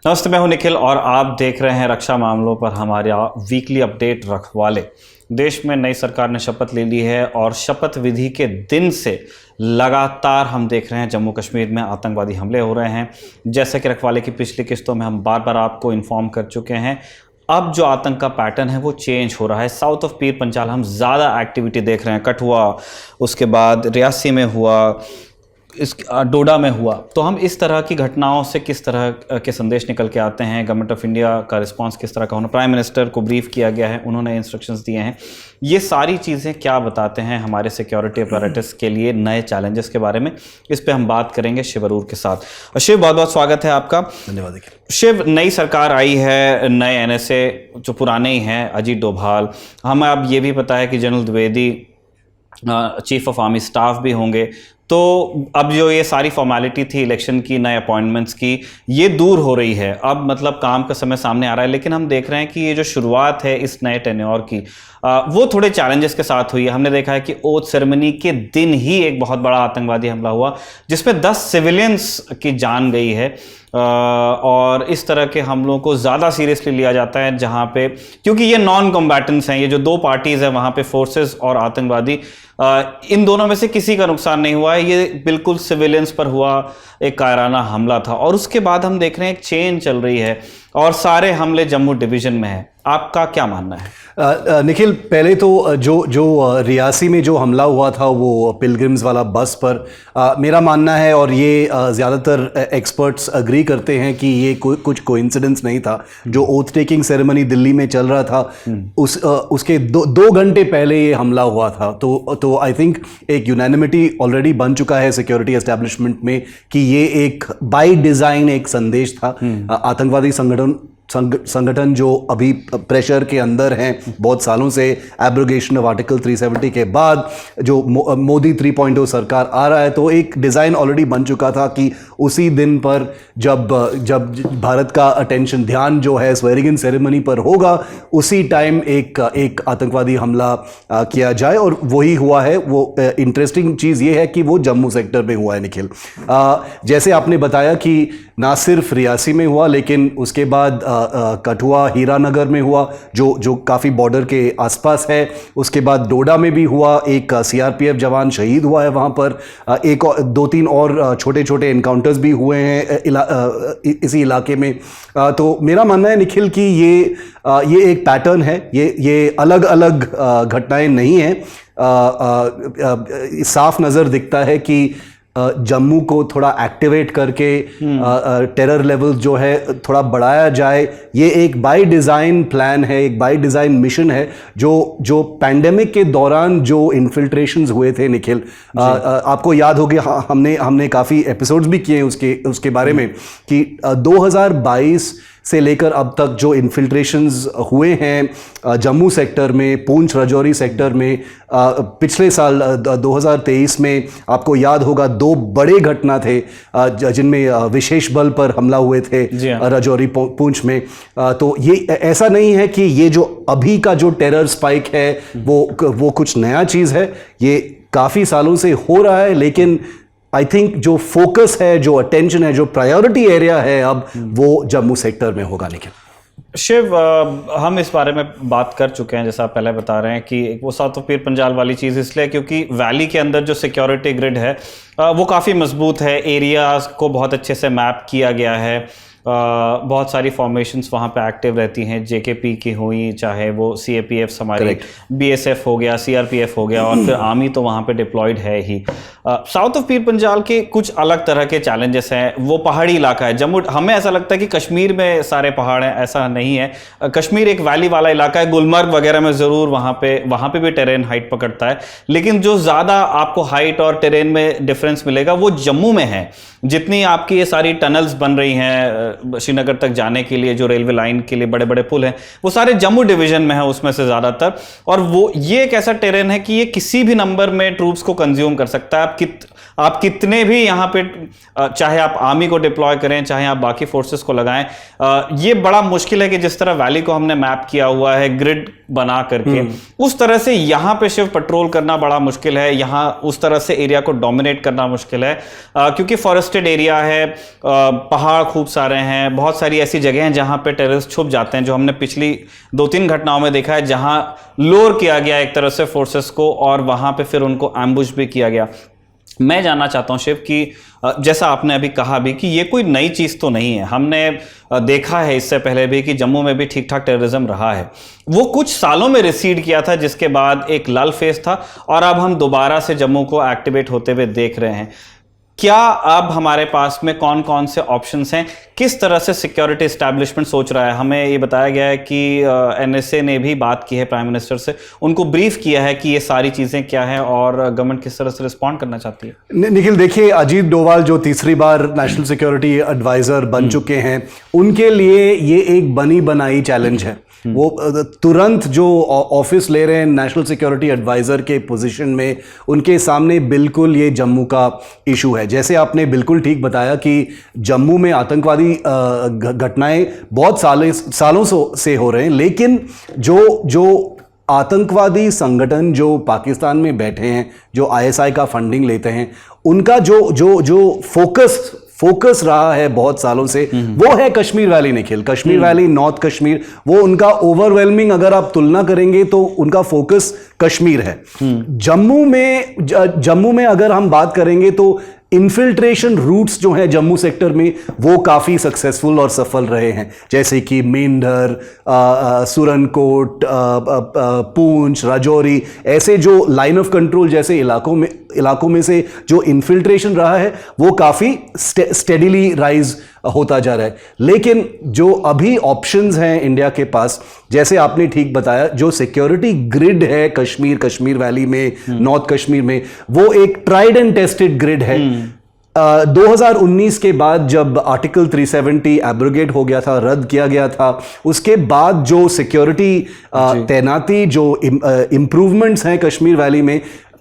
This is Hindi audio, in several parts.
नमस्ते, मैं हूं निखिल और आप देख रहे हैं रक्षा मामलों पर हमारे वीकली अपडेट रखवाले। देश में नई सरकार ने शपथ ले ली है और शपथ विधि के दिन से लगातार हम देख रहे हैं जम्मू कश्मीर में आतंकवादी हमले हो रहे हैं। जैसे कि रखवाले की पिछली किस्तों में हम बार बार आपको इन्फॉर्म कर चुके हैं, अब जो आतंक का पैटर्न है वो चेंज हो रहा है। साउथ ऑफ पीर पंजाल हम ज़्यादा एक्टिविटी देख रहे हैं। कठुआ, उसके बाद रियासी में हुआ, इस डोडा में हुआ। तो हम इस तरह की घटनाओं से किस तरह के संदेश निकल के आते हैं, गवर्नमेंट ऑफ इंडिया का रिस्पांस किस तरह का होना, प्राइम मिनिस्टर को ब्रीफ किया गया है, उन्होंने इंस्ट्रक्शंस दिए हैं, ये सारी चीज़ें क्या बताते हैं हमारे सिक्योरिटी अपैरेटस के लिए नए चैलेंजेस के बारे में, इस पे हम बात करेंगे शिव अरोड़ा के साथ। शिव, बहुत बहुत स्वागत है आपका। धन्यवाद। शिव, नई सरकार आई है, नए एनएसए जो पुराने ही हैं, अजीत डोभाल, हमें अब ये भी पता है कि general Dwivedi chief of army staff भी होंगे। तो अब जो ये सारी फॉर्मेलिटी थी इलेक्शन की, नए अपॉइंटमेंट्स की, ये दूर हो रही है। अब मतलब काम का समय सामने आ रहा है। लेकिन हम देख रहे हैं कि ये जो शुरुआत है इस नए टेन्योर की, वो थोड़े चैलेंजेस के साथ हुई है। हमने देखा है कि ओथ सेरेमनी के दिन ही एक बहुत बड़ा आतंकवादी हमला हुआ जिसमें 10 सिविलियंस की जान गई है। और इस तरह के हमलों को ज़्यादा सीरियसली लिया जाता है जहाँ पे, क्योंकि ये नॉन कॉम्बैटेंट्स हैं, ये जो दो पार्टीज़ हैं वहाँ पे फोर्सेस और आतंकवादी, इन दोनों में से किसी का नुकसान नहीं हुआ है। ये बिल्कुल सिविलियंस पर हुआ एक कायराना हमला था। और उसके बाद हम देख रहे हैं एक चेन चल रही है और सारे हमले जम्मू डिवीज़न में हैं। आपका क्या मानना है? निखिल, पहले तो जो रियासी में जो हमला हुआ था वो पिलग्रिम्स वाला बस पर, मेरा मानना है और ये ज़्यादातर एक्सपर्ट्स अग्री करते हैं कि ये कुछ कोइंसिडेंस नहीं था। जो ओथ टेकिंग सेरेमनी दिल्ली में चल रहा था उसके दो घंटे पहले ये हमला हुआ था। तो आई थिंक एक यूनानिमिटी ऑलरेडी बन चुका है सिक्योरिटी एस्टेब्लिशमेंट में कि ये एक बाय डिज़ाइन एक संदेश था। आतंकवादी संगठन जो अभी प्रेशर के अंदर हैं बहुत सालों से, एब्रोगेशन ऑफ आर्टिकल 370 के बाद जो मोदी 3.0 सरकार आ रहा है, तो एक डिज़ाइन ऑलरेडी बन चुका था कि उसी दिन पर जब भारत का अटेंशन, ध्यान जो है स्वेरिंग इन सेरेमनी पर होगा, उसी टाइम एक आतंकवादी हमला किया जाए। और वही हुआ है। वो इंटरेस्टिंग चीज़ ये है कि वो जम्मू सेक्टर में हुआ है निखिल। जैसे आपने बताया कि ना सिर्फ रियासी में हुआ, लेकिन उसके बाद कठुआ, हीरानगर में हुआ जो काफ़ी बॉर्डर के आसपास है। उसके बाद डोडा में भी हुआ, एक सीआरपीएफ जवान शहीद हुआ है वहाँ पर। एक 2-3 और छोटे छोटे एनकाउंटर्स भी हुए हैं इसी इलाके में। तो मेरा मानना है निखिल कि ये एक पैटर्न है, ये अलग अलग घटनाएं नहीं हैं। साफ नज़र दिखता है कि जम्मू को थोड़ा एक्टिवेट करके टेरर लेवल जो है थोड़ा बढ़ाया जाए। ये एक बाय डिज़ाइन प्लान है, एक बाय डिज़ाइन मिशन है। जो पैंडेमिक के दौरान जो इन्फिल्ट्रेशंस हुए थे निखिल, आपको याद होगा, हमने काफ़ी एपिसोड्स भी किए हैं उसके बारे में कि 2022 से लेकर अब तक जो इन्फिल्ट्रेशंस हुए हैं जम्मू सेक्टर में, पूंछ राजौरी सेक्टर में, पिछले साल 2023 में आपको याद होगा 2 बड़े घटना थे जिनमें विशेष बल पर हमला हुए थे राजौरी पूंछ में। तो ये ऐसा नहीं है कि ये जो अभी का जो टेरर स्पाइक है वो कुछ नया चीज़ है। ये काफ़ी सालों से हो रहा है, लेकिन आई थिंक जो फोकस है, जो अटेंशन है, जो प्रायोरिटी एरिया है, अब वो जम्मू सेक्टर में होगा। लेकिन शिव, हम इस बारे में बात कर चुके हैं, जैसा आप पहले बता रहे हैं कि वो साउथ ऑफ पीर पंजाल वाली चीज़ इसलिए क्योंकि वैली के अंदर जो सिक्योरिटी ग्रिड है वो काफ़ी मजबूत है। एरियाज़ को बहुत अच्छे से मैप किया गया है। बहुत सारी फॉर्मेशंस वहाँ पे एक्टिव रहती हैं, जेकेपी की हुई, चाहे वो सीएपीएफ हमारी, बीएसएफ हो गया, सीआरपीएफ हो गया, और फिर आर्मी तो वहाँ पे डिप्लॉयड है ही। साउथ ऑफ पीर पंजाल के कुछ अलग तरह के चैलेंजेस हैं। वो पहाड़ी इलाका है जम्मू। हमें ऐसा लगता है कि कश्मीर में सारे पहाड़ हैं, ऐसा नहीं है। कश्मीर एक वैली वाला इलाका है। गुलमर्ग वगैरह में ज़रूर वहाँ पे भी टेरेन हाइट पकड़ता है, लेकिन जो ज़्यादा आपको हाइट और टेरेन में डिफरेंस मिलेगा वो जम्मू में है। जितनी आपकी ये सारी टनल्स बन रही हैं श्रीनगर तक जाने के लिए, जो रेलवे लाइन के लिए बड़े बड़े पुल हैं, वो सारे जम्मू डिवीजन में है उसमें से ज़्यादातर। और वो ये एक ऐसा टेरेन है कि ये किसी भी नंबर में ट्रूप्स को कंज्यूम कर सकता है। आप कितने भी यहाँ पे, चाहे आप आर्मी को डिप्लॉय करें, चाहे आप बाकी फोर्सेस को लगाएं, ये बड़ा मुश्किल है कि जिस तरह वैली को हमने मैप किया हुआ है ग्रिड बना करके, उस तरह से यहाँ पे शिव पेट्रोल करना बड़ा मुश्किल है। यहाँ उस तरह से एरिया को डोमिनेट करना मुश्किल है, क्योंकि फॉरेस्टेड एरिया है, पहाड़ खूब सारे हैं, बहुत सारी ऐसी जगह हैं जहां पे टेररिस्ट छुप जाते हैं, जो हमने पिछली 2-3 घटनाओं में देखा है, जहां लोअर किया गया एक तरह से फोर्सेस को और वहां पे फिर उनको एम्बुश भी किया गया। मैं जानना चाहता हूं शिव कि जैसा आपने अभी कहा भी कि ये कोई नई चीज़ तो नहीं है, हमने देखा है इससे पहले भी कि जम्मू में भी ठीक ठाक टेररिज्म रहा है। वो कुछ सालों में रिसीड किया था, जिसके बाद एक लल फेज था और अब हम दोबारा से जम्मू को एक्टिवेट होते हुए देख रहे हैं। क्या अब हमारे पास में कौन कौन से ऑप्शंस हैं, किस तरह से सिक्योरिटी एस्टैब्लिशमेंट सोच रहा है? हमें ये बताया गया है कि एनएसए ने भी बात की है प्राइम मिनिस्टर से, उनको ब्रीफ किया है कि ये सारी चीज़ें क्या हैं और गवर्नमेंट किस तरह से रिस्पॉन्ड करना चाहती है। निखिल, देखिए, अजीत डोवाल जो तीसरी बार नेशनल सिक्योरिटी एडवाइजर बन चुके हैं, उनके लिए ये एक बनी बनाई चैलेंज है। वो तुरंत जो ऑफिस ले रहे हैं नेशनल सिक्योरिटी एडवाइजर के पोजीशन में, उनके सामने बिल्कुल ये जम्मू का इशू है। जैसे आपने बिल्कुल ठीक बताया कि जम्मू में आतंकवादी घटनाएं बहुत सालों से हो रहे हैं, लेकिन जो आतंकवादी संगठन जो पाकिस्तान में बैठे हैं, जो आईएसआई का फंडिंग लेते हैं, उनका जो फोकस रहा है बहुत सालों से, वो है Kashmir valley. Nikhil, Kashmir valley, north Kashmir, वो उनका ओवरवेलमिंग, अगर आप तुलना करेंगे तो उनका फोकस कश्मीर है। जम्मू में अगर हम बात करेंगे तो इन्फिल्ट्रेशन रूट्स जो हैं जम्मू सेक्टर में, वो काफ़ी सक्सेसफुल और सफल रहे हैं, जैसे कि मेंढर, सुरनकोट, पूंछ, राजौरी, ऐसे जो लाइन ऑफ कंट्रोल जैसे इलाकों में से जो इन्फिल्ट्रेशन रहा है, वो काफ़ी स्टेडिली राइज होता जा रहा है। लेकिन जो अभी ऑप्शंस हैं इंडिया के पास, जैसे आपने ठीक बताया, जो सिक्योरिटी ग्रिड है कश्मीर वैली में, नॉर्थ कश्मीर में, वो एक ट्राइड एंड टेस्टेड ग्रिड है। 2019 के बाद जब आर्टिकल 370 एब्रोगेट हो गया था, रद्द किया गया था, उसके बाद जो सिक्योरिटी तैनाती, जो इंप्रूवमेंट्स हैं कश्मीर वैली में,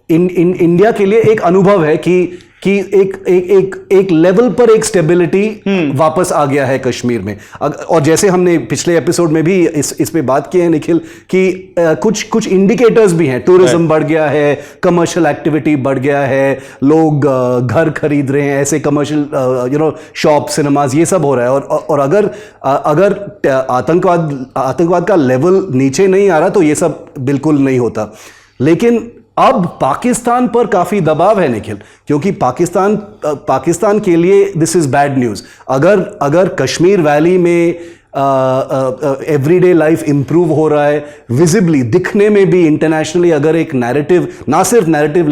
इंडिया के लिए एक अनुभव है कि एक लेवल पर एक स्टेबिलिटी वापस आ गया है कश्मीर में। और जैसे हमने पिछले एपिसोड में भी इस पे बात की है निखिल, कि कुछ इंडिकेटर्स भी हैं। टूरिज्म बढ़ गया है, कमर्शियल एक्टिविटी बढ़ गया है, लोग घर खरीद रहे हैं, ऐसे कमर्शियल शॉप, सिनेमाज, ये सब हो रहा है। और अगर आतंकवाद का लेवल नीचे नहीं आ रहा तो ये सब बिल्कुल नहीं होता। लेकिन अब पाकिस्तान पर काफी दबाव है निखिल, क्योंकि पाकिस्तान के लिए दिस इज बैड न्यूज। अगर कश्मीर वैली में एवरीडे लाइफ इंप्रूव हो रहा है, विजिबली दिखने में भी इंटरनेशनली, अगर एक नैरेटिव, ना सिर्फ नैरेटिव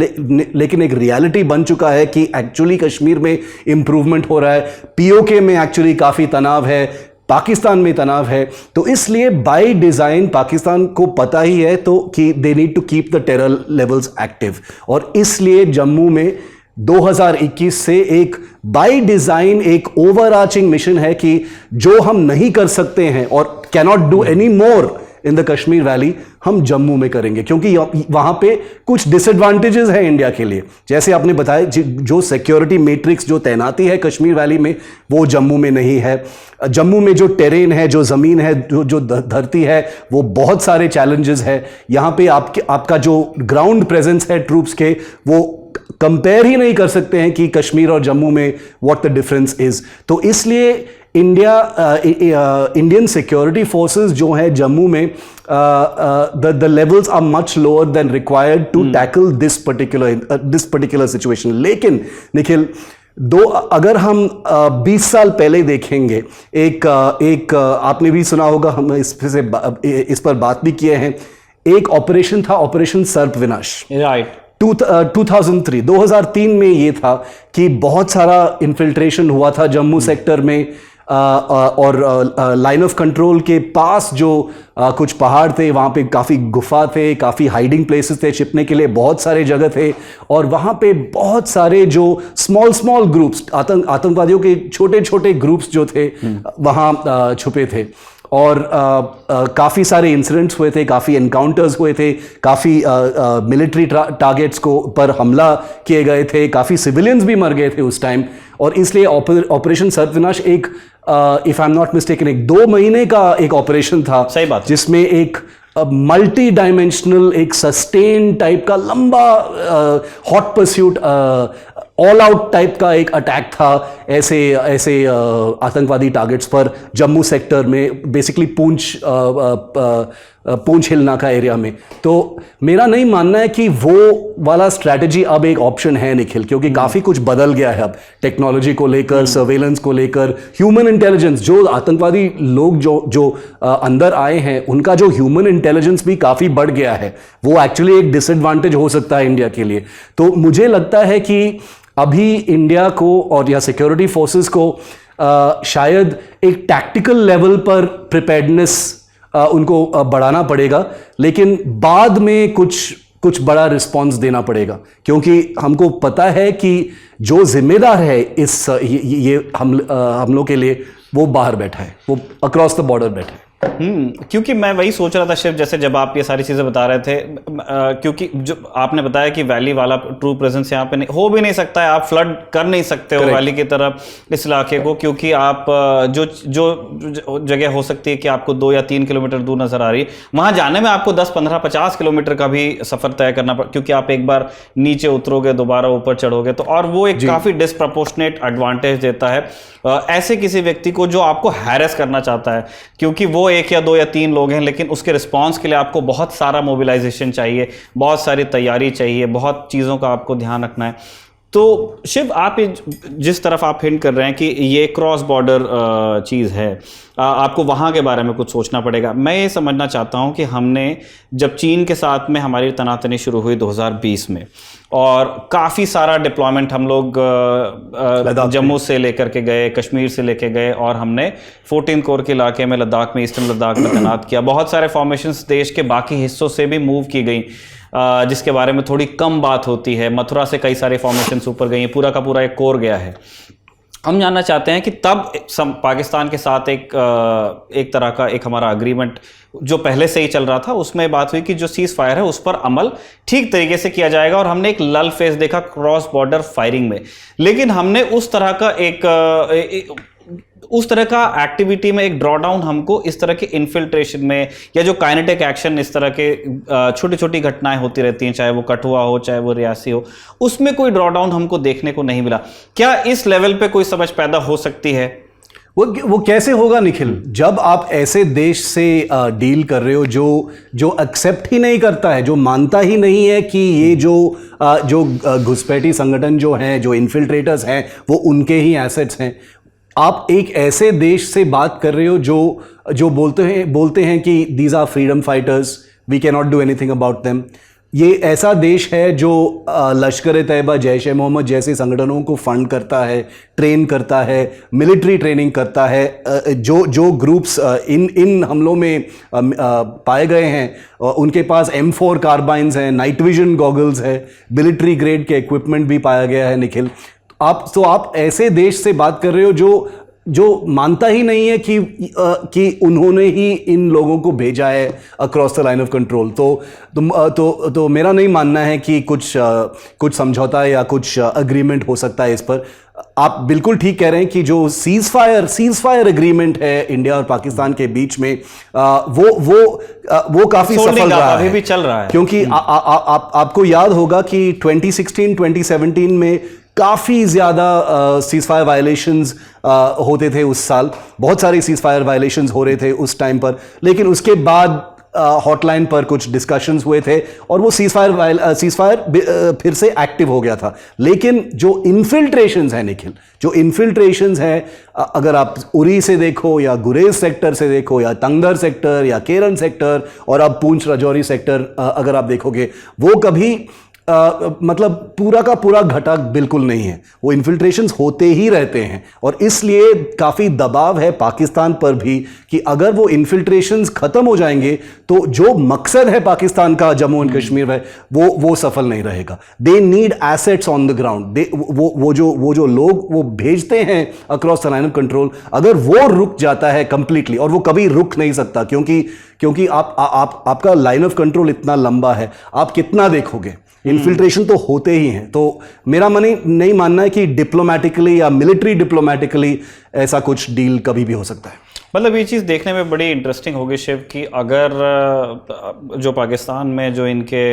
लेकिन एक रियलिटी बन चुका है कि एक्चुअली कश्मीर में इंप्रूवमेंट हो रहा है, पीओके में एक्चुअली काफी तनाव है, पाकिस्तान में तनाव है, तो इसलिए बाय डिजाइन पाकिस्तान को पता ही है तो कि they need to keep the terror levels active. और इसलिए जम्मू में 2021 से एक बाय डिजाइन एक ओवरआर्चिंग मिशन है कि जो हम नहीं कर सकते हैं और cannot do anymore in the Kashmir valley, हम जम्मू में करेंगे, क्योंकि वहां पे कुछ डिसएडवांटेजेस है इंडिया के लिए। जैसे आपने बताया, जो सिक्योरिटी मैट्रिक्स, जो तैनाती है कश्मीर वैली में, वो जम्मू में नहीं है। जम्मू में जो टेरेन है, जो जमीन है, जो धरती है, वो बहुत सारे चैलेंजेस है। यहाँ पे आपका जो ग्राउंड प्रेजेंस है ट्रूप्स के, वो कंपेयर ही नहीं कर सकते हैं कि कश्मीर और जम्मू में व्हाट द डिफरेंस इज। तो इसलिए इंडियन सिक्योरिटी फोर्सेस जो है जम्मू में, the levels are much lower than required to tackle this particular situation। लेकिन निखिल, अगर हम 20 साल पहले देखेंगे, एक आपने भी सुना होगा, हम इस पर बात भी किए हैं, एक ऑपरेशन था, ऑपरेशन सर्पविनाश, राइट, 2003 में ये था कि बहुत सारा इन्फिल्ट्रेशन हुआ था जम्मू सेक्टर में, और लाइन ऑफ कंट्रोल के पास जो कुछ पहाड़ थे, वहाँ पे काफ़ी गुफा थे, काफ़ी हाइडिंग प्लेसेस थे, छिपने के लिए बहुत सारे जगह थे, और वहाँ पे बहुत सारे जो स्मॉल ग्रुप्स, आतंकवादियों के छोटे ग्रुप्स जो थे, वहाँ छुपे थे। और काफ़ी सारे इंसिडेंट्स हुए थे, काफ़ी एनकाउंटर्स हुए थे, काफ़ी मिलिट्री टारगेट्स पर हमला किए गए थे, काफ़ी सिविलियंस भी मर गए थे उस टाइम। और इसलिए ऑपरेशन सर्पविनाश एक, if I am not mistaken, एक 2 महीने का एक ऑपरेशन था। सही बात। जिसमें एक मल्टी डायमेंशनल, एक सस्टेन टाइप का लंबा hot pursuit all out type का एक अटैक था ऐसे ऐसे आतंकवादी टारगेट्स पर जम्मू सेक्टर में, बेसिकली पूंछ हिल नाका एरिया में। तो मेरा नहीं मानना है कि वो वाला स्ट्रैटेजी अब एक ऑप्शन है निखिल, क्योंकि काफ़ी कुछ बदल गया है अब टेक्नोलॉजी को लेकर, सर्वेलेंस को लेकर, ह्यूमन इंटेलिजेंस। जो आतंकवादी लोग जो अंदर आए हैं, उनका जो ह्यूमन इंटेलिजेंस भी काफ़ी बढ़ गया है। वो एक्चुअली एक डिसएडवांटेज हो सकता है इंडिया के लिए। तो मुझे लगता है कि अभी इंडिया को और या सिक्योरिटी फोर्सेस को शायद एक टैक्टिकल लेवल पर प्रिपेयर्डनेस उनको बढ़ाना पड़ेगा, लेकिन बाद में कुछ बड़ा रिस्पांस देना पड़ेगा, क्योंकि हमको पता है कि जो जिम्मेदार है इस ये हमलों के लिए, वो बाहर बैठा है, वो अक्रॉस द बॉर्डर बैठा है। क्योंकि मैं वही सोच रहा था शिव, जैसे जब आप ये सारी चीज़ें बता रहे थे, क्योंकि जो आपने बताया कि वैली वाला ट्रू प्रेजेंस यहाँ पे नहीं हो भी नहीं सकता है, आप फ्लड कर नहीं सकते हो वैली की तरफ इस इलाके को, क्योंकि आप जो जगह हो सकती है कि आपको 2 या 3 किलोमीटर दूर नजर आ रही है, वहाँ जाने में आपको 10, 15, 50 किलोमीटर का भी सफ़र तय करना पड़, क्योंकि आप एक बार नीचे उतरोगे दोबारा ऊपर चढ़ोगे तो, और वो एक काफ़ी डिस्प्रपोर्शनेट एडवांटेज देता है ऐसे किसी व्यक्ति को जो आपको हैरेस करना चाहता है, क्योंकि वो 1 या 2 या 3 लोग हैं, लेकिन उसके रिस्पांस के लिए आपको बहुत सारा मोबिलाइजेशन चाहिए, बहुत सारी तैयारी चाहिए, बहुत चीज़ों का आपको ध्यान रखना है। तो शिव, आप जिस तरफ आप हिंट कर रहे हैं कि ये क्रॉस बॉर्डर चीज़ है, आपको वहाँ के बारे में कुछ सोचना पड़ेगा। मैं ये समझना चाहता हूँ कि हमने जब चीन के साथ में हमारी तनातनी शुरू हुई 2020 में, और काफ़ी सारा डिप्लॉयमेंट हम लोग जम्मू से लेकर के गए, कश्मीर से लेके गए, और हमने 14 कोर के इलाके में लद्दाख में, ईस्टर्न लद्दाख में तैनात किया। बहुत सारे फॉर्मेशंस देश के बाकी हिस्सों से भी मूव की गई, जिसके बारे में थोड़ी कम बात होती है। मथुरा से कई सारे फॉर्मेशंस ऊपर गई हैं, पूरा का पूरा एक कोर गया है। हम जानना चाहते हैं कि तब पाकिस्तान के साथ एक तरह का एक हमारा अग्रीमेंट जो पहले से ही चल रहा था, उसमें बात हुई कि जो सीज फायर है उस पर अमल ठीक तरीके से किया जाएगा, और हमने एक लल फेज देखा क्रॉस बॉर्डर फायरिंग में। लेकिन हमने उस तरह का उस तरह का एक्टिविटी में एक ड्रॉ डाउन हमको इस तरह के इन्फिल्ट्रेशन में, या जो काइनेटिक एक्शन, इस तरह के छोटी छोटी घटनाएं होती रहती हैं, चाहे वो कठुआ हो चाहे वो रियासी हो, उसमें कोई ड्रॉ डाउन हमको देखने को नहीं मिला। क्या इस लेवल पे कोई समझ पैदा हो सकती है? वो कैसे होगा निखिल, जब आप ऐसे देश से डील कर रहे हो जो एक्सेप्ट ही नहीं करता है, जो मानता ही नहीं है कि ये जो घुसपैठी संगठन जो हैं, जो इन्फिल्ट्रेटर्स हैं, वो उनके ही एसेट्स हैं। आप एक ऐसे देश से बात कर रहे हो जो बोलते हैं कि these are freedom fighters, we cannot do anything about them. ये ऐसा देश है जो लश्कर तैयबा, जैश ए मोहम्मद जैसे संगठनों को फंड करता है, ट्रेन करता है, मिलिट्री ट्रेनिंग करता है। जो ग्रुप्स इन हमलों में पाए गए हैं, उनके पास M4 कार्बाइन्स हैं, नाइट विजन गॉगल्स है, मिलिट्री ग्रेड के इक्विपमेंट भी पाया गया है निखिल। आप ऐसे देश से बात कर रहे हो जो मानता ही नहीं है कि उन्होंने ही इन लोगों को भेजा है across the line of control. तो मेरा नहीं मानना है कि कुछ समझौता या कुछ अग्रीमेंट हो सकता है इस पर। आप बिल्कुल ठीक कह रहे हैं कि जो सीज फायर एग्रीमेंट है इंडिया और पाकिस्तान के बीच में, वो काफी सफल रहा है, अभी भी चल रहा है, क्योंकि आपको याद होगा कि 2016-2017 में काफ़ी ज़्यादा सीज फायर वायलेशंस होते थे उस साल। बहुत सारे सीज फायर वायलेशंस हो रहे थे उस टाइम पर, लेकिन उसके बाद हॉटलाइन पर कुछ डिस्कशंस हुए थे और वो सीज फायर फिर से एक्टिव हो गया था। लेकिन जो इन्फिल्ट्रेशंस हैं निखिल, जो इन्फिल्ट्रेशंस हैं, अगर आप उरी से देखो या गुरेज सेक्टर से देखो या तंगधर सेक्टर या केरन सेक्टर और अब पूंछ राजौरी सेक्टर अगर आप देखोगे, वो कभी मतलब पूरा का पूरा घटा बिल्कुल नहीं है। वो इन्फिल्ट्रेशंस होते ही रहते हैं और इसलिए काफ़ी दबाव है पाकिस्तान पर भी कि अगर वो इन्फिल्ट्रेशंस खत्म हो जाएंगे तो जो मकसद है पाकिस्तान का जम्मू एंड कश्मीर में वो सफल नहीं रहेगा। They need assets on the ground. वो जो लोग वो भेजते हैं across the line of control, अगर वो रुक जाता है कंप्लीटली, और वो कभी रुक नहीं सकता क्योंकि आपका लाइन ऑफ कंट्रोल इतना लंबा है, आप कितना देखोगे, इन्फिल्ट्रेशन तो होते ही हैं। तो मेरा नहीं मानना है कि डिप्लोमेटिकली या मिलिट्री डिप्लोमेटिकली ऐसा कुछ डील कभी भी हो सकता है। मतलब ये चीज़ देखने में बड़ी इंटरेस्टिंग होगी शिव कि अगर जो पाकिस्तान में जो इनके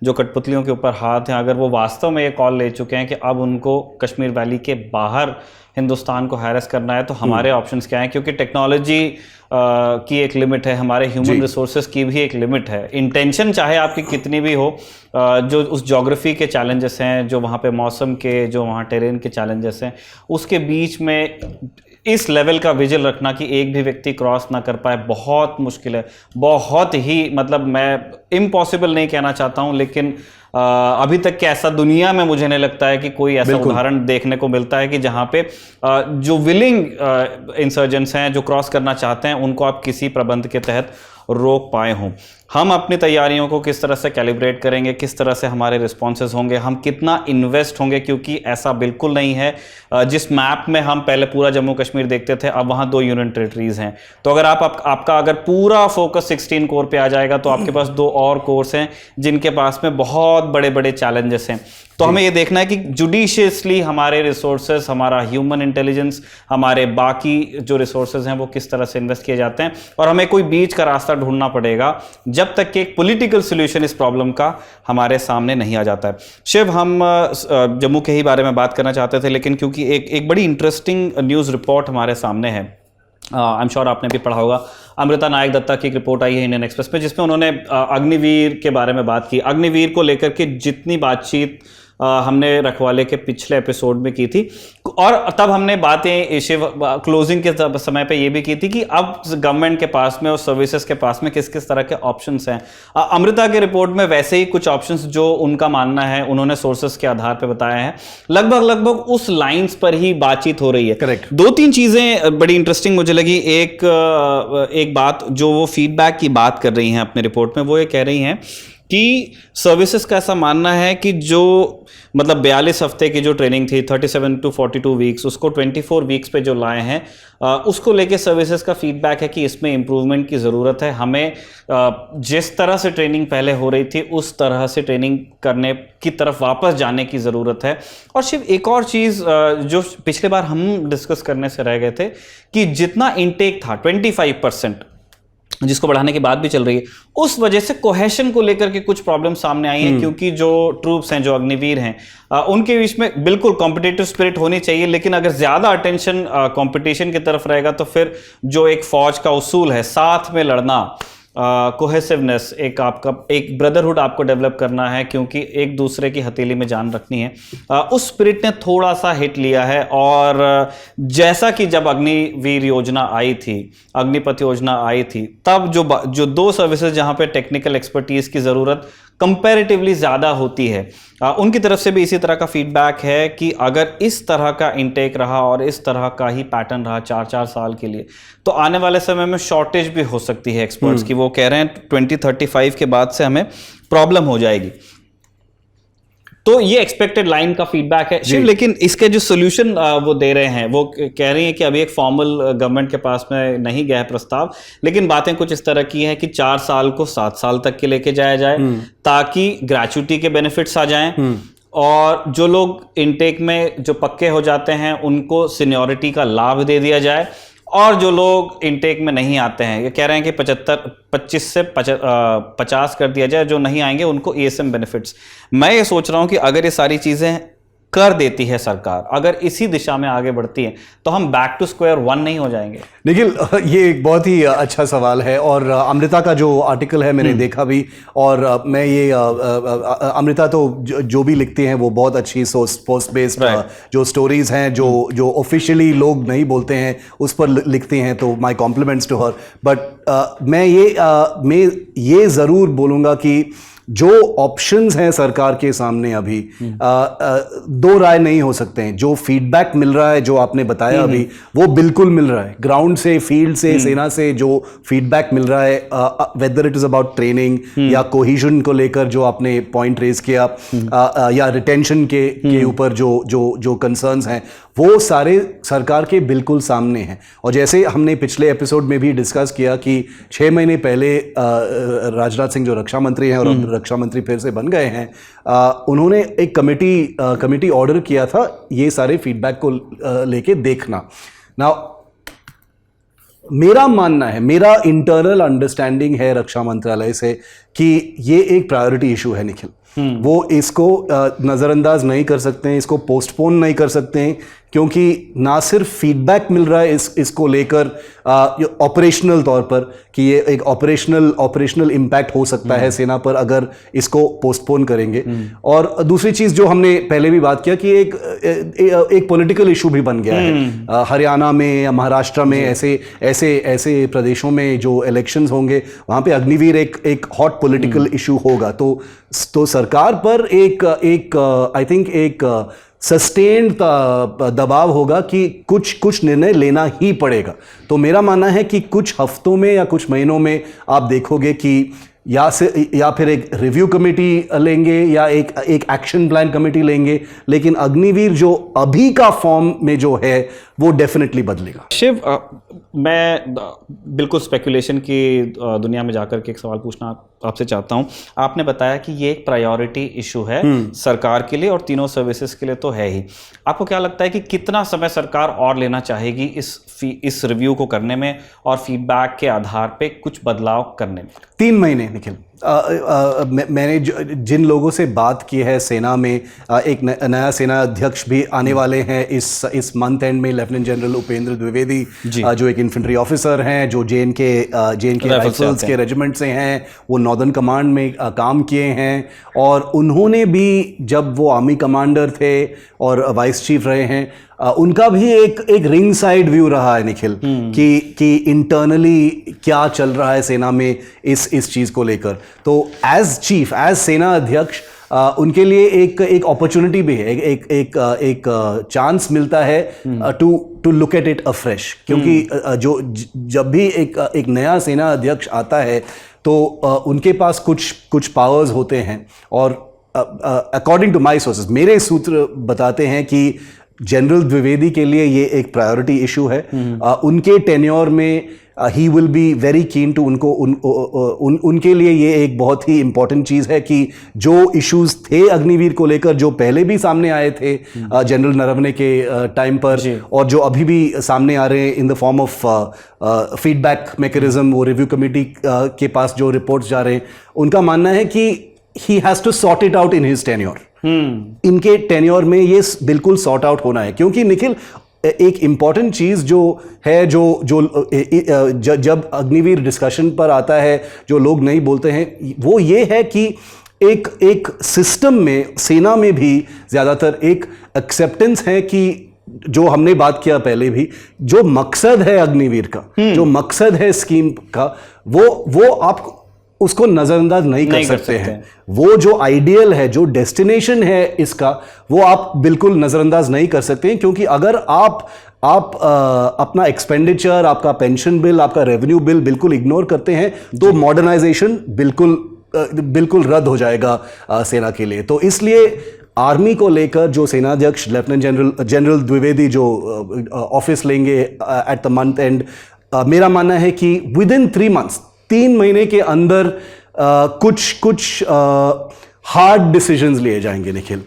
जो कठपुतलियों के ऊपर हाथ हैं, अगर वो वास्तव में ये कॉल ले चुके हैं कि अब उनको कश्मीर वैली के बाहर हिंदुस्तान को हैरेस करना है, तो हमारे ऑप्शंस क्या हैं? क्योंकि टेक्नोलॉजी की एक लिमिट है, हमारे ह्यूमन रिसोर्सेज की भी एक लिमिट है, इंटेंशन चाहे आपकी कितनी भी हो, जो उस ज्योग्राफी के चैलेंजेस हैं, जो वहाँ पे मौसम के, जो वहाँ टेरेन के चैलेंजेस हैं, उसके बीच में इस लेवल का विजन रखना कि एक भी व्यक्ति क्रॉस ना कर पाए बहुत मुश्किल है, बहुत ही, मतलब मैं इम्पॉसिबल नहीं कहना चाहता हूँ, लेकिन अभी तक के ऐसा दुनिया में मुझे नहीं लगता है कि कोई ऐसा उदाहरण देखने को मिलता है कि जहाँ पे जो विलिंग इंसर्जेंट्स हैं, जो क्रॉस करना चाहते हैं, उनको आप किसी प्रबंध के तहत रोक पाए हों। हम अपनी तैयारियों को किस तरह से कैलिब्रेट करेंगे, किस तरह से हमारे रिस्पॉन्सेज होंगे, हम कितना इन्वेस्ट होंगे, क्योंकि ऐसा बिल्कुल नहीं है जिस मैप में हम पहले पूरा जम्मू कश्मीर देखते थे, अब वहाँ 2 यूनियन टेरिटरीज हैं। तो अगर आपका अगर पूरा फोकस 16 कोर पे आ जाएगा, तो आपके पास 2 और कोर्स हैं जिनके पास में बहुत बड़े बड़े चैलेंजेस हैं। तो हमें ये देखना है कि जुडिशियसली हमारे रिसोर्सेज, हमारा ह्यूमन इंटेलिजेंस, हमारे बाकी जो रिसोर्सेज हैं वो किस तरह से इन्वेस्ट किए जाते हैं, और हमें कोई बीच का रास्ता ढूंढना पड़ेगा जब तक कि एक पॉलिटिकल सॉल्यूशन इस प्रॉब्लम का हमारे सामने नहीं आ जाता है। शिव, हम जम्मू के ही बारे में बात करना चाहते थे, लेकिन क्योंकि एक बड़ी इंटरेस्टिंग न्यूज़ रिपोर्ट हमारे सामने है, आई एम श्योर आपने भी पढ़ा होगा, अमृता नायक दत्ता की एक रिपोर्ट आई है इंडियन एक्सप्रेस पे, जिसमें उन्होंने अग्निवीर के बारे में बात की। अग्निवीर को लेकर के जितनी बातचीत हमने रखवाले के पिछले एपिसोड में की थी, और तब हमने बातें शिव क्लोजिंग के समय पे ये भी की थी कि अब गवर्नमेंट के पास में और सर्विसेज के पास में किस किस तरह के ऑप्शंस हैं। अमृता के रिपोर्ट में वैसे ही कुछ ऑप्शंस जो उनका मानना है, उन्होंने सोर्सेज के आधार पे बताया है, लगभग उस लाइंस पर ही बातचीत हो रही है। करेक्ट। 2-3 चीजें बड़ी इंटरेस्टिंग मुझे लगी। एक बात जो वो फीडबैक की बात कर रही हैं अपने रिपोर्ट में, वो ये कह रही हैं कि सर्विसेज का ऐसा मानना है कि जो मतलब 42 हफ्ते की जो ट्रेनिंग थी, 37 to 42 वीक्स, उसको 24 वीक्स पे जो लाए हैं, उसको लेके सर्विसेज का फीडबैक है कि इसमें इम्प्रूवमेंट की ज़रूरत है। हमें जिस तरह से ट्रेनिंग पहले हो रही थी उस तरह से ट्रेनिंग करने की तरफ वापस जाने की ज़रूरत है। और सिर्फ एक और चीज़ जो पिछले बार हम डिस्कस करने से रह गए थे कि जितना इनटेक था 25%, जिसको बढ़ाने की बात भी चल रही है, उस वजह से कोहेशन को लेकर के कुछ प्रॉब्लम सामने आई हैं, क्योंकि जो ट्रूप्स हैं, जो अग्निवीर हैं, उनके बीच में बिल्कुल कॉम्पिटिटिव स्पिरिट होनी चाहिए, लेकिन अगर ज़्यादा अटेंशन कंपटीशन की तरफ रहेगा तो फिर जो एक फौज का उसूल है, साथ में लड़ना, कोहेसिवनेस, एक ब्रदरहुड आपको डेवलप करना है, क्योंकि एक दूसरे की हथेली में जान रखनी है, उस स्पिरिट ने थोड़ा सा हिट लिया है। और जैसा कि जब अग्निवीर योजना आई थी, अग्निपथ योजना आई थी, तब जो 2 सर्विसेज जहां पे टेक्निकल एक्सपर्टीज की ज़रूरत कंपैरेटिवली ज़्यादा होती है, उनकी तरफ से भी इसी तरह का फीडबैक है कि अगर इस तरह का इनटेक रहा और इस तरह का ही पैटर्न रहा 4-4 साल के लिए, तो आने वाले समय में शॉर्टेज भी हो सकती है एक्सपर्ट्स की। वो कह रहे हैं 2035 के बाद से हमें प्रॉब्लम हो जाएगी। तो ये एक्सपेक्टेड लाइन का फीडबैक है शिव, लेकिन इसके जो सोल्यूशन वो दे रहे हैं, वो कह रही हैं कि अभी एक फॉर्मल गवर्नमेंट के पास में नहीं गया है प्रस्ताव, लेकिन बातें कुछ इस तरह की हैं कि 4 साल को 7 साल तक के लेके जाया जाए, ताकि ग्रेचुइटी के बेनिफिट्स आ जाएं, और जो लोग इनटेक में जो पक्के हो जाते हैं उनको सीनियरिटी का लाभ दे दिया जाए, और जो लोग इनटेक में नहीं आते हैं, ये कह रहे हैं कि 25 से 50 कर दिया जाए, जो नहीं आएंगे उनको ESM बेनिफिट्स। मैं ये सोच रहा हूं कि अगर ये सारी चीज़ें कर देती है सरकार, अगर इसी दिशा में आगे बढ़ती है, तो हम बैक टू स्क्वायर 1 नहीं हो जाएंगे? निखिल, ये एक बहुत ही अच्छा सवाल है, और अमृता का जो आर्टिकल है मैंने देखा भी, और मैं ये अमृता तो जो भी लिखती हैं वो बहुत अच्छी पोस्ट बेस्ड जो स्टोरीज हैं, जो ऑफिशियली लोग नहीं बोलते हैं उस पर लिखती हैं, तो my compliments to her. But मैं ये ज़रूर बोलूँगा कि जो ऑप्शंस हैं सरकार के सामने अभी, 2 राय नहीं हो सकते हैं। जो फीडबैक मिल रहा है, जो आपने बताया अभी, वो बिल्कुल मिल रहा है ग्राउंड से, फील्ड से, सेना से जो फीडबैक मिल रहा है, whether it is about training या कोहिजन को लेकर जो आपने पॉइंट रेज किया, या रिटेंशन के ऊपर जो कंसर्न्स हैं, वो सारे सरकार के बिल्कुल सामने हैं। और जैसे हमने पिछले एपिसोड में भी डिस्कस किया कि 6 महीने पहले राजनाथ सिंह जो रक्षा मंत्री हैं, और रक्षा मंत्री फिर से बन गए हैं, उन्होंने एक कमेटी ऑर्डर किया था ये सारे फीडबैक को लेके देखना। नाउ मेरा मानना है, मेरा इंटरनल अंडरस्टैंडिंग है रक्षा मंत्रालय से कि ये एक प्रायोरिटी इशू है निखिल। वो इसको नज़रअंदाज नहीं कर सकते हैं, इसको पोस्टपोन नहीं कर सकते हैं, क्योंकि ना सिर्फ फीडबैक मिल रहा है इसको लेकर ऑपरेशनल तौर पर कि ये एक ऑपरेशनल इम्पैक्ट हो सकता है सेना पर अगर इसको पोस्टपोन करेंगे, और दूसरी चीज़ जो हमने पहले भी बात किया कि एक पॉलिटिकल इशू भी बन गया है। हरियाणा में या महाराष्ट्र में ऐसे प्रदेशों में जो इलेक्शंस होंगे वहाँ पे अग्निवीर एक हॉट पॉलिटिकल इशू होगा, तो सरकार पर एक आई थिंक एक सस्टेन्ड दबाव होगा कि कुछ निर्णय लेना ही पड़ेगा। तो मेरा मानना है कि कुछ हफ्तों में या कुछ महीनों में आप देखोगे कि या फिर एक रिव्यू कमेटी लेंगे या एक एक्शन प्लान कमेटी लेंगे, लेकिन अग्निवीर जो अभी का फॉर्म में जो है वो डेफिनेटली बदलेगा। शिव, मैं बिल्कुल स्पेकुलेशन की दुनिया में जाकर के एक सवाल पूछना आपसे चाहता हूं। आपने बताया कि ये एक प्रायोरिटी इशू है सरकार के लिए और तीनों सर्विसेज के लिए तो है ही। आपको क्या लगता है कि कितना समय सरकार और लेना चाहेगी इस रिव्यू को करने में और फीडबैक के आधार पे कुछ बदलाव करने में? 3 महीने निखिल। मैंने जिन लोगों से बात की है सेना में, एक नया सेना अध्यक्ष भी आने वाले हैं इस मंथ एंड में, लेफ्टिनेंट जनरल उपेंद्र द्विवेदी, जो एक इन्फेंट्री ऑफिसर हैं, जो जे.एन.के राइफल्स के रेजिमेंट से हैं, वो नॉर्दर्न कमांड में काम किए हैं, और उन्होंने भी जब वो आर्मी कमांडर थे और वाइस चीफ रहे हैं, उनका भी एक रिंग साइड व्यू रहा है निखिल कि इंटरनली क्या चल रहा है सेना में इस चीज को लेकर। तो एज चीफ, एज सेना अध्यक्ष, उनके लिए एक अपॉर्चुनिटी भी है, एक चांस मिलता है to look at it afresh, क्योंकि जब भी एक नया सेना अध्यक्ष आता है तो उनके पास कुछ पावर्स होते हैं, और अकॉर्डिंग टू माय सोर्सेज, मेरे सूत्र बताते हैं कि जनरल द्विवेदी के लिए ये एक प्रायोरिटी इशू है। उनके टेन्योर में he will be very keen to उनके लिए ये एक बहुत ही इंपॉर्टेंट चीज़ है कि जो इश्यूज थे अग्निवीर को लेकर, जो पहले भी सामने आए थे जनरल नरवणे के टाइम पर, और जो अभी भी सामने आ रहे हैं in the form of feedback mechanism, वो रिव्यू कमेटी के पास जो रिपोर्ट्स जा रहे हैं, उनका मानना है कि he has to sort it out in his tenure. इनके टेन्योर में ये बिल्कुल सॉर्ट आउट होना है, क्योंकि निखिल एक इंपॉर्टेंट चीज जो है, जब अग्निवीर डिस्कशन पर आता है, जो लोग नहीं बोलते हैं, वो ये है कि एक सिस्टम में, सेना में भी ज्यादातर एक एक्सेप्टेंस है कि जो हमने बात किया पहले भी, जो मकसद है अग्निवीर का, जो मकसद है स्कीम का, वो आप उसको नजरअंदाज नहीं कर सकते हैं। वो जो आइडियल है, जो डेस्टिनेशन है इसका, वो आप बिल्कुल नजरअंदाज नहीं कर सकते हैं, क्योंकि अगर आप अपना एक्सपेंडिचर, आपका पेंशन बिल, आपका रेवेन्यू बिल बिल्कुल इग्नोर करते हैं, तो मॉडर्नाइजेशन बिल्कुल रद्द हो जाएगा सेना के लिए। तो इसलिए आर्मी को लेकर जो सेनाध्यक्ष लेफ्टिनेंट जनरल द्विवेदी जो ऑफिस लेंगे एट द मंथ एंड, मेरा मानना है कि विद इन 3 months, 3 महीने के अंदर कुछ हार्ड डिसीजंस लिए जाएंगे निखिल,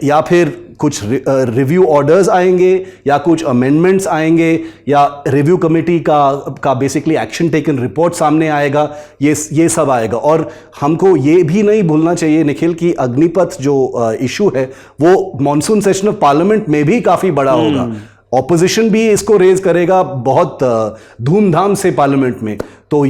या फिर कुछ रिव्यू ऑर्डर्स आएंगे, या कुछ अमेंडमेंट्स आएंगे, या रिव्यू कमेटी का बेसिकली एक्शन टेकन रिपोर्ट सामने आएगा, ये सब आएगा। और हमको ये भी नहीं भूलना चाहिए निखिल कि अग्निपथ जो इशू है वो मॉनसून सेशन ऑफ पार्लियामेंट में भी काफी बड़ा होगा। ऑपोजिशन भी इसको रेज करेगा बहुत धूमधाम से पार्लियामेंट में, तो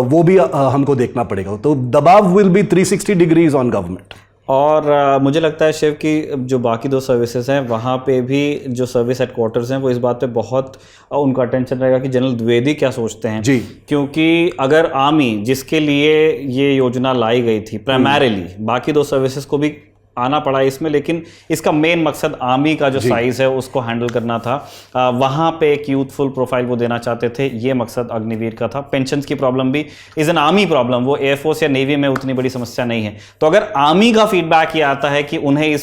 वो भी हमको देखना पड़ेगा। तो दबाव will be 360 degrees on government. और मुझे लगता है शिव कि जो बाकी 2 सर्विसेज हैं वहाँ पे भी जो सर्विस हेडक्वार्टर्स हैं वो इस बात पे बहुत उनका अटेंशन रहेगा कि जनरल द्विवेदी क्या सोचते हैं जी। क्योंकि अगर आर्मी, जिसके लिए ये योजना लाई गई थी प्राइमरीली, बाकी 2 सर्विसेज को भी आना पड़ा इसमें, लेकिन इसका मेन मकसद आर्मी का जो साइज है उसको हैंडल करना था। वहाँ पे एक यूथफुल प्रोफाइल वो देना चाहते थे, ये मकसद अग्निवीर का था। पेंशन्स की प्रॉब्लम भी इज एन आर्मी प्रॉब्लम, वो एयरफोर्स या नेवी में उतनी बड़ी समस्या नहीं है। तो अगर आर्मी का फीडबैक ये आता है कि उन्हें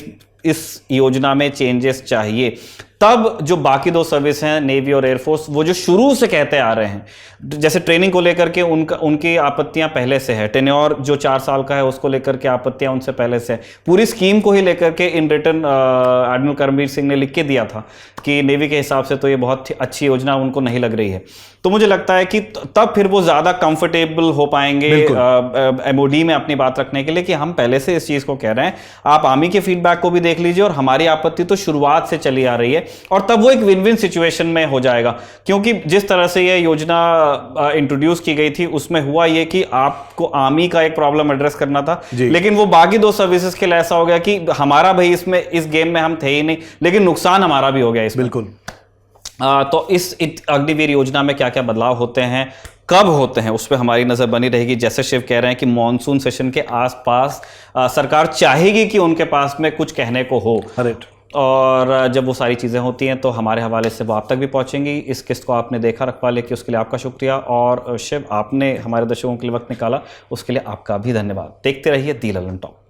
इस योजना में चेंजेस चाहिए, तब जो बाकी दो सर्विस हैं, नेवी और एयरफोर्स, वो जो शुरू से कहते आ रहे हैं, जैसे ट्रेनिंग को लेकर के उनकी आपत्तियां पहले से है, टेन्योर जो 4 साल का है उसको लेकर के आपत्तियां उनसे पहले से है, पूरी स्कीम को ही लेकर के in return admiral Karambir Singh ने लिख के दिया था कि नेवी के हिसाब से तो ये बहुत अच्छी योजना उनको नहीं लग रही है। तो मुझे लगता है कि तब फिर वो ज़्यादा कंफर्टेबल हो पाएंगे एमओडी में अपनी बात रखने के लिए कि हम पहले से इस चीज़ को कह रहे हैं, आप आर्मी के फीडबैक को भी देख लीजिए और हमारी आपत्ति तो शुरुआत से चली आ रही है, और तब वो एक विन विन सिचुएशन में हो जाएगा। क्योंकि जिस तरह से ये योजना इंट्रोड्यूस की गई थी उसमें हुआ ये कि आपको आर्मी का एक प्रॉब्लम एड्रेस करना था, लेकिन वो बाकी दो सर्विसेज के लिए ऐसा हो गया कि हमारा भाई इसमें इस गेम में हम थे ही नहीं, लेकिन नुकसान हमारा भी हो गया इसमें। बिल्कुल। तो इस अग्निवीर योजना में क्या क्या बदलाव होते हैं, कब होते हैं, उस पर हमारी नज़र बनी रहेगी। जैसे शिव कह रहे हैं कि मॉनसून सेशन के आसपास सरकार चाहेगी कि उनके पास में कुछ कहने को हो, और जब वो सारी चीज़ें होती हैं तो हमारे हवाले से वो आप तक भी पहुंचेंगी। इस किस्त को आपने देखा रखवाले की, उसके लिए आपका शुक्रिया, और शिव आपने हमारे दर्शकों के लिए वक्त निकाला, उसके लिए आपका भी धन्यवाद। देखते रहिए दी ललन टॉक।